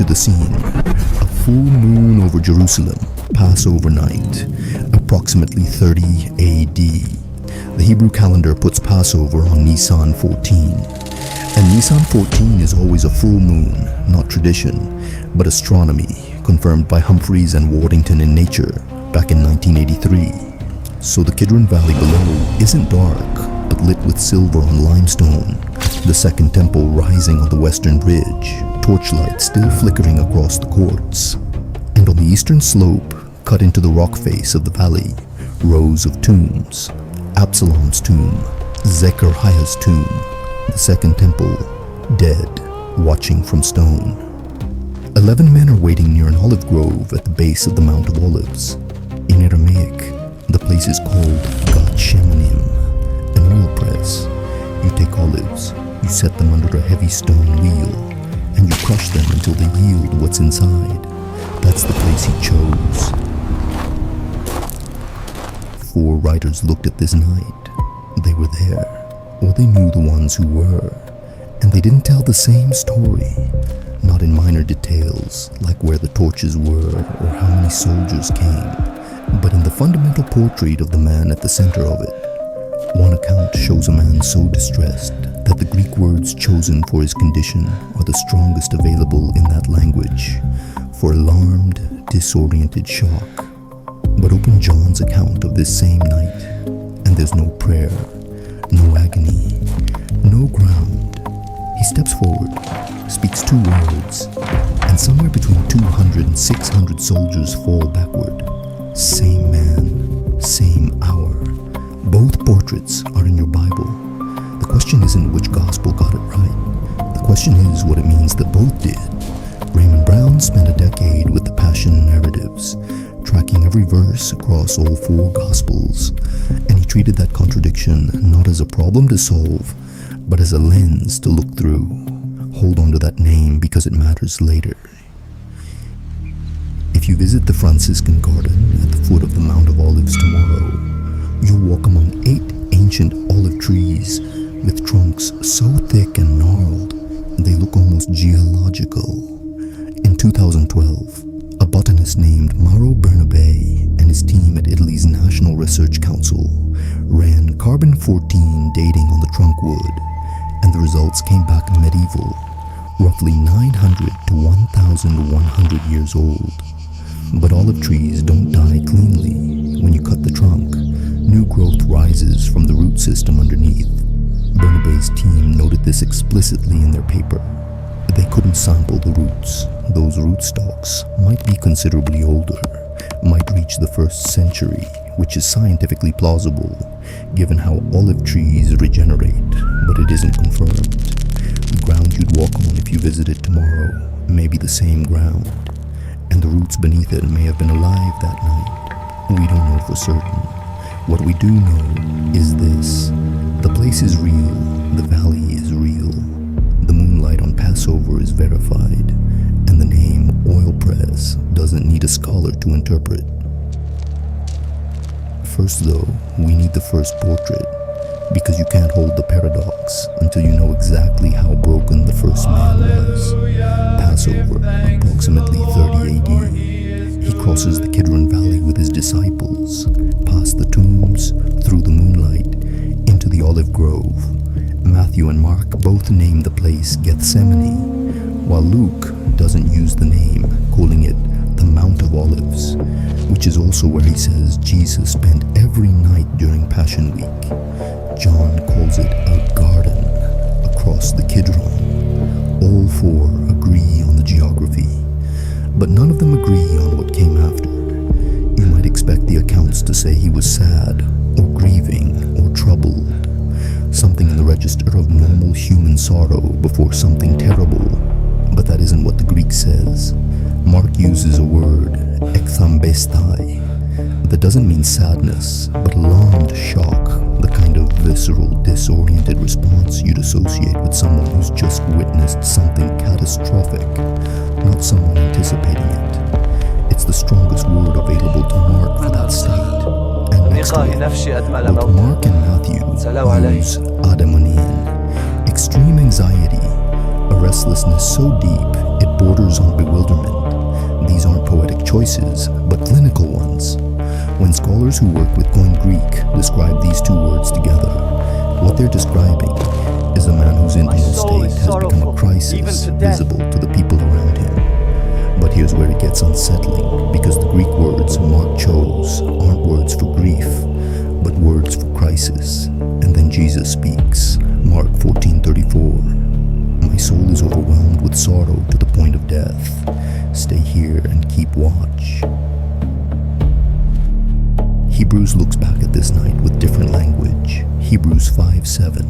Picture the scene. A full moon over Jerusalem, Passover night, approximately 30 AD. The Hebrew calendar puts Passover on Nisan 14. And Nisan 14 is always a full moon, not tradition, but astronomy, confirmed by Humphreys and Waddington in Nature back in 1983. So the Kidron Valley below isn't dark, but lit with silver on limestone, the second temple rising on the western ridge, torchlight still flickering across the courts. And on the eastern slope, cut into the rock face of the valley, rows of tombs. Absalom's tomb, Zechariah's tomb, the second temple, dead, watching from stone. 11 men are waiting near an olive grove at the base of the Mount of Olives. In Aramaic, the place is called Gat Shemanim, an oil press. You take olives, you set them under a heavy stone wheel, and you crush them until they yield what's inside. That's the place he chose. 4 writers looked at this night. They were there, or they knew the ones who were, and they didn't tell the same story, not in minor details like where the torches were or how many soldiers came, but in the fundamental portrait of the man at the center of it. One account shows a man so distressed that the Greek words chosen for his condition are the strongest available in that language, for alarmed, disoriented shock. But open John's account of this same night, and there's no prayer, no agony, no ground. He steps forward, speaks 2 words, and somewhere between 200 and 600 soldiers fall backward. Same man, same hour. Both portraits are in your Bible. The question isn't which gospel got it right. The question is what it means that both did. Raymond Brown spent a decade with the Passion narratives, tracking every verse across all 4 gospels, and he treated that contradiction not as a problem to solve, but as a lens to look through. Hold on to that name because it matters later. If you visit the Franciscan garden at the foot of the Mount of Olives tomorrow, you'll walk among 8 ancient olive trees with trunks so thick and gnarled they look almost geological. In 2012, a botanist named Mauro Bernabé and his team at Italy's National Research Council ran carbon-14 dating on the trunk wood, and the results came back medieval, roughly 900 to 1,100 years old. But olive trees don't die cleanly. When you cut the trunk, new growth rises from the root system underneath. Bernabé's team noted this explicitly in their paper. They couldn't sample the roots. Those rootstocks might be considerably older, might reach the 1st century, which is scientifically plausible, given how olive trees regenerate, but it isn't confirmed. The ground you'd walk on if you visited tomorrow may be the same ground, and the roots beneath it may have been alive that night. We don't know for certain. What we do know is this: the place is real, the valley is real, the moonlight on Passover is verified, and the name oil press doesn't need a scholar to interpret. First though, we need the first portrait, because you can't hold the paradox until you know exactly how broken the first man was. Passover, approximately 30 AD. He crosses the Kidron Valley with his disciples, past the tombs, through the moonlight, into the olive grove. Matthew and Mark both name the place Gethsemane, while Luke doesn't use the name, calling it the Mount of Olives, which is also where he says Jesus spent every night during Passion Week. John calls it a garden across the Kidron. All 4 agree on the geography, but none of them agree on what came after. You might expect the accounts to say he was sad, or grieving, or troubled, something in the register of normal human sorrow before something terrible, but that isn't what the Greek says. Mark uses a word, ekthambestai, that doesn't mean sadness, but alarmed shock, the kind of visceral, disoriented response you'd associate with someone who's just witnessed something catastrophic, not someone anticipating it. It's the strongest word available to Mark for that state. And next to it, both Mark and Matthew use adamonian, extreme anxiety, a restlessness so deep it borders on bewilderment. These aren't poetic choices, but clinical ones. When scholars who work with Koine Greek describe these two words together, what they're describing is a man whose internal state has become a crisis visible to the people around him. But here's where it gets unsettling, because the Greek words Mark chose aren't words for grief, but words for crisis. And then Jesus speaks, Mark 14:34. My soul is overwhelmed with sorrow to the point of death. Stay here and keep watch. Hebrews looks back at this night with different language. Hebrews 5:7.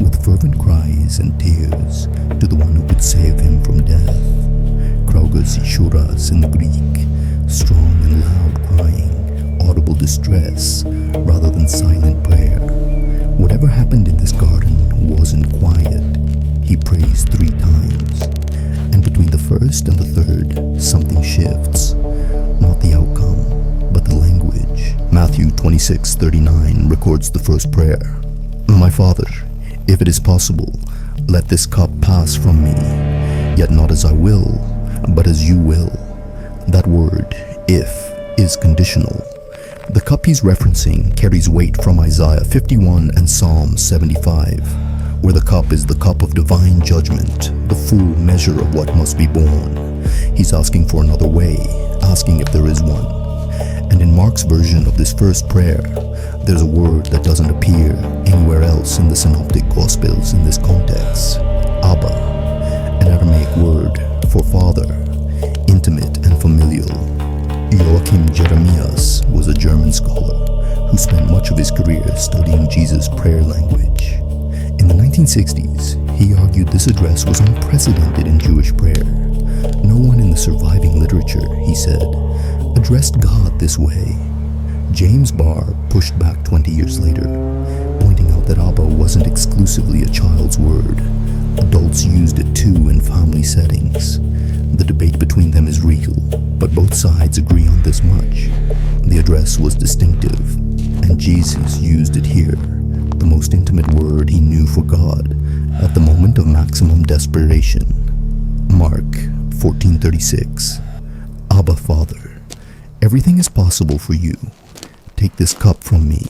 With fervent cries and tears to the one who could save him from death. Kraugas ishuras in the Greek, strong and loud crying, audible distress rather than silent prayer. Whatever happened in this garden wasn't quiet. He prays 3 times. And between the first and the third, something shifts. Not the outcome, but the language. Matthew 26:39 records the first prayer. My Father, if it is possible, let this cup pass from me, yet not as I will, but as you will. That word, if, is conditional. The cup he's referencing carries weight from Isaiah 51 and Psalm 75, where the cup is the cup of divine judgment, the full measure of what must be borne. He's asking for another way, asking if there is one. And in Mark's version of this first prayer, there's a word that doesn't appear anywhere else in the Synoptic Gospels in this context. Abba, an Aramaic word for father, intimate and familial. Joachim Jeremias was a German scholar who spent much of his career studying Jesus' prayer language. In the 1960s, he argued this address was unprecedented in Jewish prayer. No one in the surviving literature, he said, addressed God this way. James Barr pushed back 20 years later, pointing out that Abba wasn't exclusively a child's word. Adults used it too in family settings. The debate between them is real, but both sides agree on this much. The address was distinctive, and Jesus used it here, the most intimate word he knew for God, at the moment of maximum desperation. Mark 14:36. Abba, Father, everything is possible for you. Take this cup from me.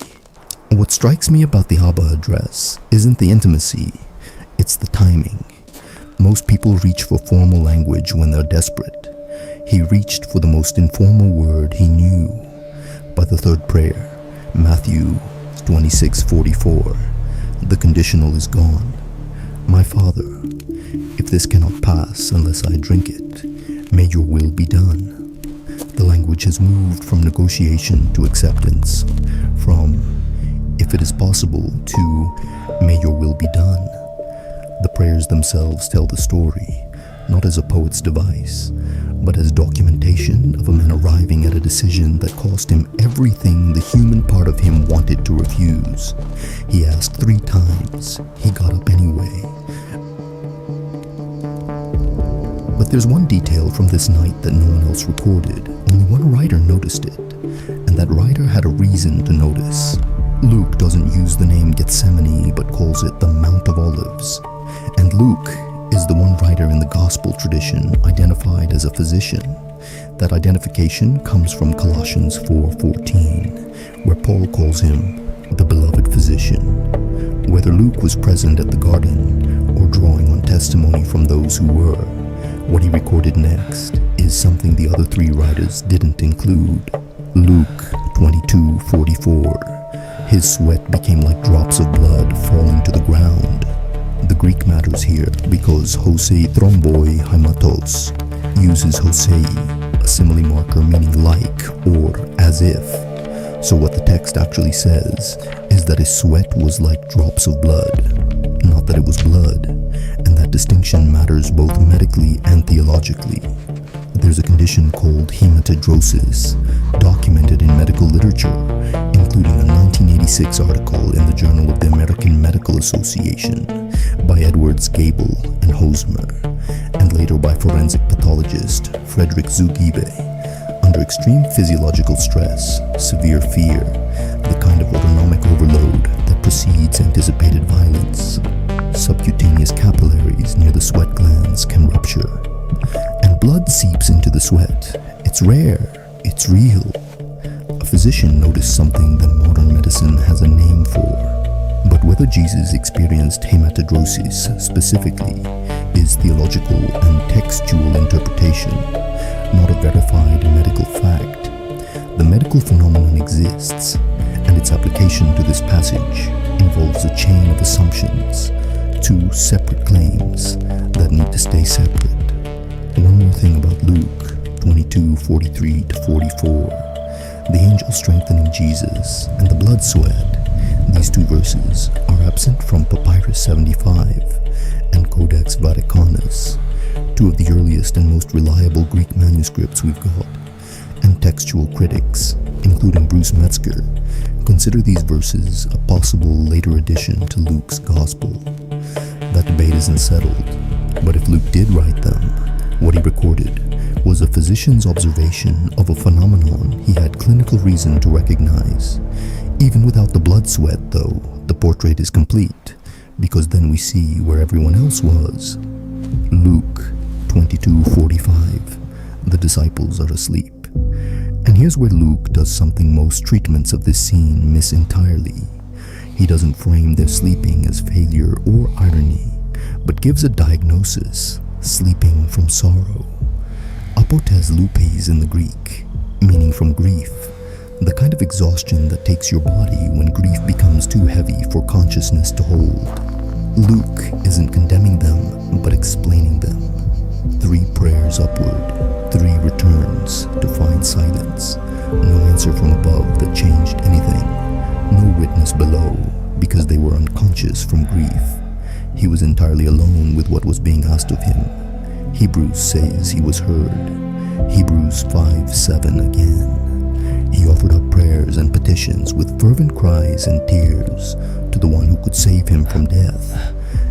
What strikes me about the Abba address isn't the intimacy, it's the timing. Most people reach for formal language when they're desperate. He reached for the most informal word he knew. By the third prayer, Matthew 26:44, the conditional is gone. My Father, if this cannot pass unless I drink it, may your will be done. The language has moved from negotiation to acceptance, from if it is possible to may your will be done. The prayers themselves tell the story, not as a poet's device, but as documentation of a man arriving at a decision that cost him everything the human part of him wanted to refuse. He asked 3 times. He got up anyway. But there's one detail from this night that no one else recorded. Only one writer noticed it, and that writer had a reason to notice. Luke doesn't use the name Gethsemane, but calls it the Mount of Olives. And Luke is the one writer in the gospel tradition identified as a physician. That identification comes from Colossians 4:14, where Paul calls him the beloved physician. Whether Luke was present at the garden or drawing on testimony from those who were, what he recorded next is something the other 3 writers didn't include. Luke 22:44. His sweat became like drops of blood falling to the ground. The Greek matters here because Hosei thromboi hematos uses Hosei, a simile marker meaning like or as if. So what the text actually says is that his sweat was like drops of blood, not that it was blood, and that distinction matters both medically and theologically. There's a condition called hematidrosis, documented in medical literature, including a 1986 article in the Journal of the American Medical Association by Edwards Gable and Hosmer, and later by forensic pathologist Frederick Zugibe. Under extreme physiological stress, severe fear, the kind of autonomic overload that precedes anticipated violence, subcutaneous capillaries near the sweat glands can rupture. blood seeps into the sweat. It's rare. It's real. A physician noticed something that modern medicine has a name for. But whether Jesus experienced hematidrosis specifically is theological and textual interpretation, not a verified medical fact. The medical phenomenon exists, and its application to this passage involves a chain of assumptions, two separate claims that need to stay separate. One more thing about Luke 22:43-44. The angel strengthening Jesus and the blood sweat. These two verses are absent from Papyrus 75 and Codex Vaticanus, two of the earliest and most reliable Greek manuscripts we've got. And textual critics, including Bruce Metzger, consider these verses a possible later addition to Luke's Gospel. That debate isn't settled, but if Luke did write them, what he recorded was a physician's observation of a phenomenon he had clinical reason to recognize. Even without the blood sweat, though, the portrait is complete, because then we see where everyone else was. Luke 22:45. The disciples are asleep. And here's where Luke does something most treatments of this scene miss entirely. He doesn't frame their sleeping as failure or irony, but gives a diagnosis: sleeping from sorrow. Apotes lupes in the Greek, meaning from grief, the kind of exhaustion that takes your body when grief becomes too heavy for consciousness to hold. Luke isn't condemning them, but explaining them. 3 prayers upward, 3 returns to find silence. No answer from above that changed anything. No witness below, because they were unconscious from grief. He was entirely alone with what was being asked of him. Hebrews says he was heard. Hebrews 5:7 again. He offered up prayers and petitions with fervent cries and tears to the one who could save him from death,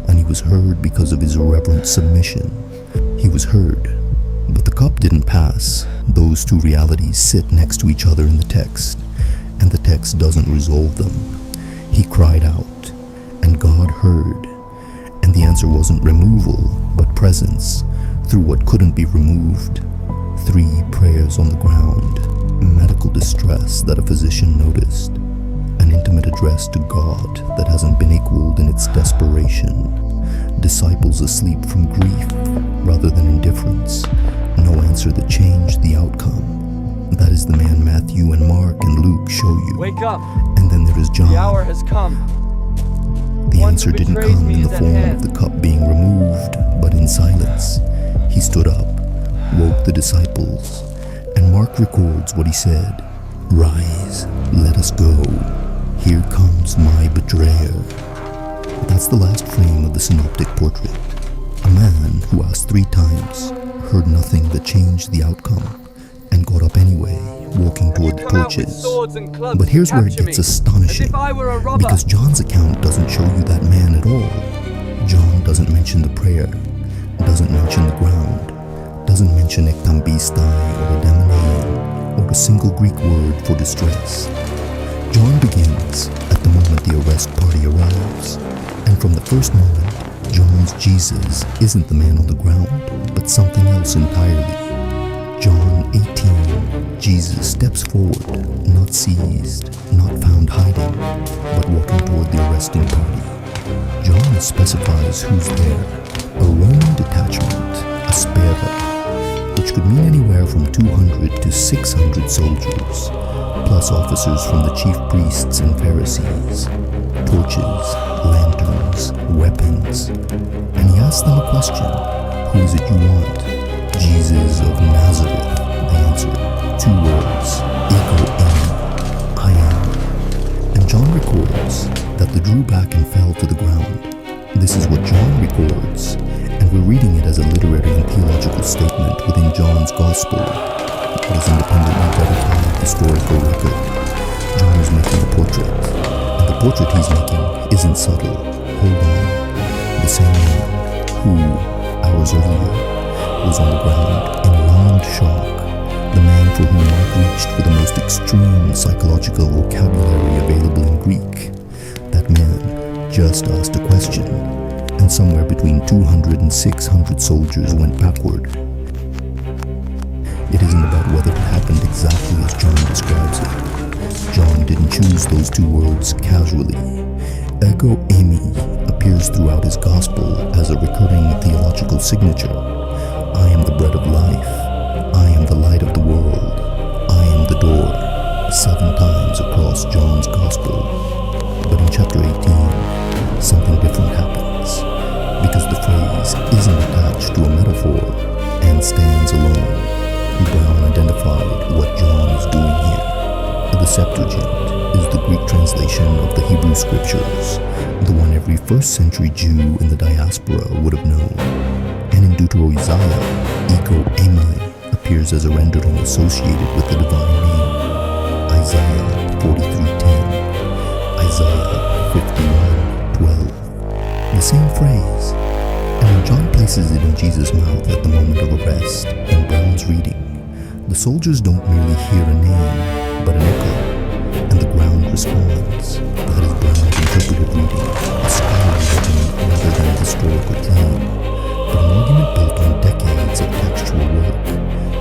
and he was heard because of his reverent submission. He was heard, but the cup didn't pass. Those two realities sit next to each other in the text, and the text doesn't resolve them. He cried out, and God heard, and the answer wasn't removal, but presence through what couldn't be removed. 3 prayers on the ground, medical distress that a physician noticed, an intimate address to God that hasn't been equaled in its desperation, disciples asleep from grief rather than indifference, no answer that changed the outcome. That is the man Matthew and Mark and Luke show you. Wake up! And then there is John. The hour has come. The answer didn't come in the form of the cup being removed, but in silence. He stood up, woke the disciples, and Mark records what he said: "Rise, let us go. Here comes my betrayer." That's the last frame of the synoptic portrait. A man who asked 3 times, heard nothing that changed the outcome, and got up anyway, walking toward the torches. But here's where it gets astonishing, because John's account doesn't show you that man at all. John doesn't mention the prayer, doesn't mention the ground, doesn't mention ektambistai or edemenein, or a single Greek word for distress. John begins at the moment the arrest party arrives, and from the first moment, John's Jesus isn't the man on the ground, but something else entirely. John 18, Jesus steps forward, not seized, not found hiding, but walking toward the arresting party. John specifies who's there: a Roman detachment, a spera, which could mean anywhere from 200 to 600 soldiers, plus officers from the chief priests and Pharisees, torches, lanterns, weapons. And he asks them a question: who is it you want? Jesus of Nazareth, they answered. 2 words, ego eimi, I am. And John records that they drew back and fell to the ground. This is what John records, and we're reading it as a literary and theological statement within John's Gospel. It is independently verified historical record. John is making a portrait, and the portrait he's making isn't subtle. Hold on. The same man who, hours earlier, was on the ground in alarmed shock, the man for whom Mark reached for the most extreme psychological vocabulary available in Greek. That man just asked a question, and somewhere between 200 and 600 soldiers went backward. whether it happened exactly as John describes it. John didn't choose those two words casually. Ego eimi appears throughout his gospel as a recurring theological signature. I am the bread of life. I am the light of the world. I am the door. 7 times across John's gospel. But in chapter 18, something different happens, because the phrase isn't attached to a metaphor and stands alone. Brown identified what John is doing here. The Septuagint is the Greek translation of the Hebrew scriptures, the one every first century Jew in the diaspora would have known. And in Deutero-Isaiah, ego eimi appears as a rendering associated with the divine name. Isaiah 43:10, Isaiah 51:12. The same phrase. And when John places it in Jesus' mouth at the moment of arrest, in Brown's reading, the soldiers don't merely hear a name, but an echo, and the ground responds. That is Brown's interpretive reading, a scholarly argument rather than a historical claim, but an argument built on decades of textual work,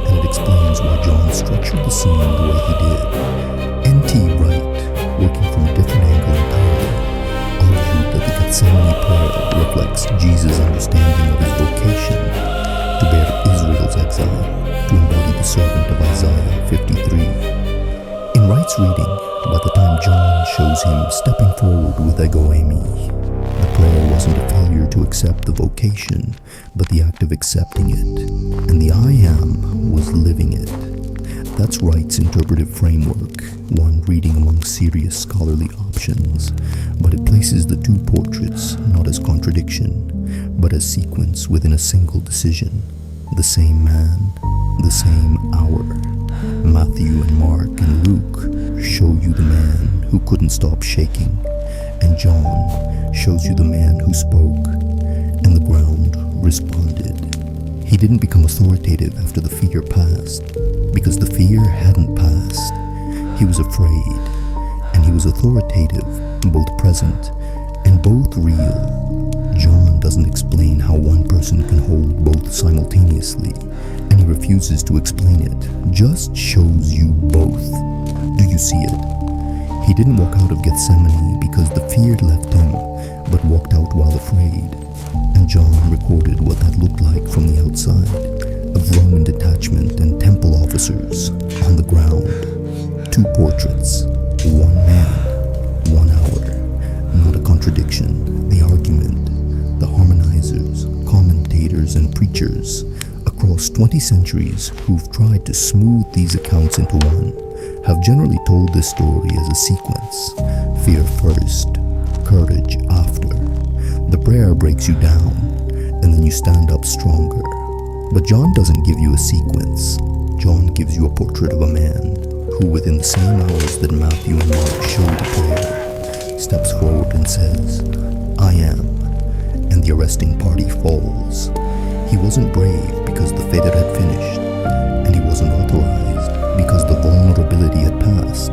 and it explains why John structured the scene the way he did. N.T. Wright, working from a different angle entirely, argued that the Gethsemane prayer reflects Jesus' understanding of his vocation to bear Israel's exile, to embody the servant of Isaiah 53. In Wright's reading, by the time John shows him stepping forward with ego eimi, the prayer wasn't a failure to accept the vocation, but the act of accepting it, and the I am was living it. That's Wright's interpretive framework, one reading among serious scholarly options, but it places the two portraits not as contradiction, but as sequence within a single decision. The same man, the same hour. Matthew and Mark and Luke show you the man who couldn't stop shaking, and John shows you the man who spoke, and the ground responded. He didn't become authoritative after the fear passed, because the fear hadn't passed. He was afraid, and he was authoritative, both present and both real. John doesn't explain how one person can hold both simultaneously, and he refuses to explain it, just shows you both. Do you see it? He didn't walk out of Gethsemane because the fear left him, but walked out while afraid. And John recorded what that looked like from the outside, of Roman detachment and temple officers on the ground. 2 portraits, 1 man, 1 hour. Not a contradiction, the argument. The harmonizers, commentators, and preachers across 20 centuries who've tried to smooth these accounts into one have generally told this story as a sequence. Fear first, courage after. The prayer breaks you down, and then you stand up stronger. But John doesn't give you a sequence. John gives you a portrait of a man who, within the same hours that Matthew and Mark show the prayer, steps forward and says, I am, and the arresting party falls. He wasn't brave because the feder had finished, and he wasn't authorized because the vulnerability had passed.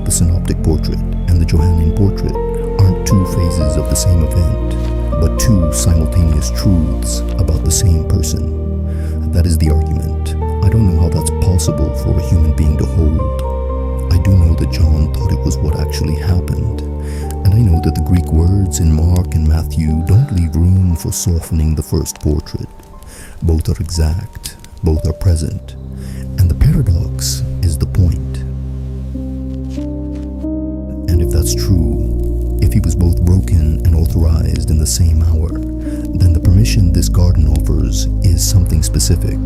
The synoptic portrait and the Johannine portrait aren't 2 phases of the same event, but 2 simultaneous truths about the same person. That is the argument. I don't know how that's possible for a human being to hold. I do know that John thought it was what actually happened, and I know that the Greek words in Mark and Matthew don't leave room for softening the first portrait. Both are exact, both are present, and the paradox is the point. And if that's true, if he was both broken and authorized in the same hour, then the permission this garden offers is something specific.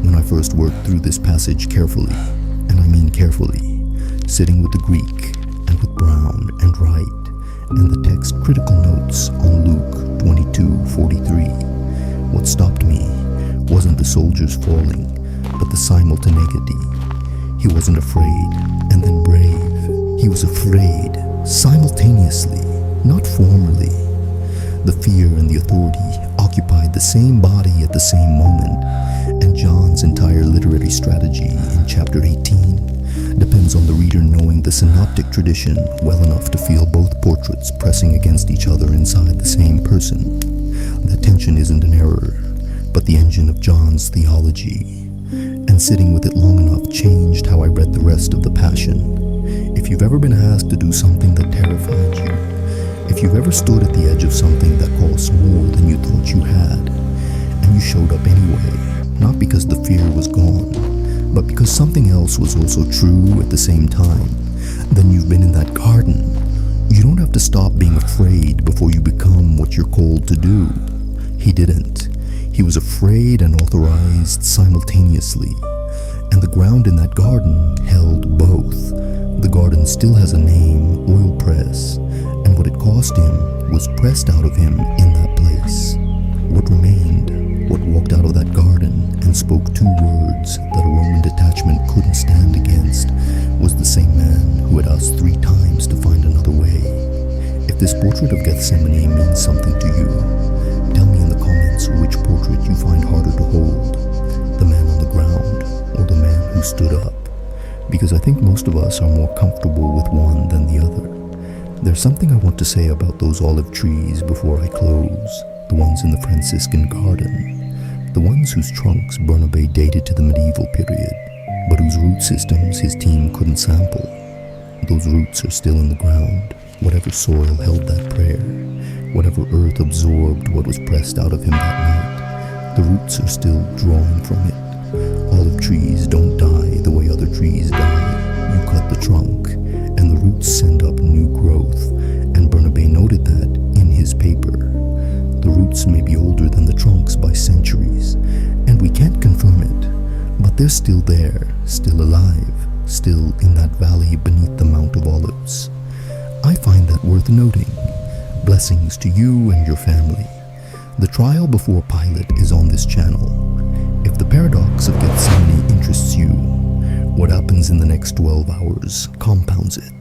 When I first worked through this passage carefully, and I mean carefully, sitting with the Greek and with Brown and Wright, and the text critical notes on Luke 22:43, what stopped me wasn't the soldiers falling, but the simultaneity. He wasn't afraid and then brave. He was afraid simultaneously, not formally. The fear and the authority occupied the same body at the same moment, and John's entire literary strategy in chapter 18 depends on the reader knowing the synoptic tradition well enough to feel both portraits pressing against each other inside the same person. That tension isn't an error, but the engine of John's theology. And and sitting with it long enough changed how I read the rest of the Passion. If you've ever been asked to do something that terrified you, if you've ever stood at the edge of something that cost more than you thought you had, and you showed up anyway, not because the fear was gone, but because something else was also true at the same time, then you've been in that garden. You don't have to stop being afraid before you become what you're called to do. He didn't. He was afraid and authorized simultaneously. And the ground in that garden held both. The garden still has a name, oil press, and what it cost him was pressed out of him in that place. What remained, what walked out of that garden and spoke two words that a Roman detachment couldn't stand against, was the same man who had asked 3 times to find another way. If this portrait of Gethsemane means something to you, tell me in the comments which portrait you find harder to hold, the man on the ground or the man who stood up, because I think most of us are more comfortable with one than the other. There's something I want to say about those olive trees before I close, the ones in the Franciscan garden, the ones whose trunks Bernabé dated to the medieval period, but whose root systems his team couldn't sample. Those roots are still in the ground, whatever soil held that prayer, whatever earth absorbed what was pressed out of him that night, the roots are still drawing from it. Olive trees don't die the way other trees die. You cut the trunk, and the roots send up new growth, and Bernabé noted that in his paper. The roots may be older than the trunks by centuries, and we can't confirm it, but they're still there, still alive, still in that valley beneath the Mount of Olives. I find that worth noting. Blessings to you and your family. The trial before Pilate is on this channel. If the paradox of Gethsemane interests you, what happens in the next 12 hours compounds it.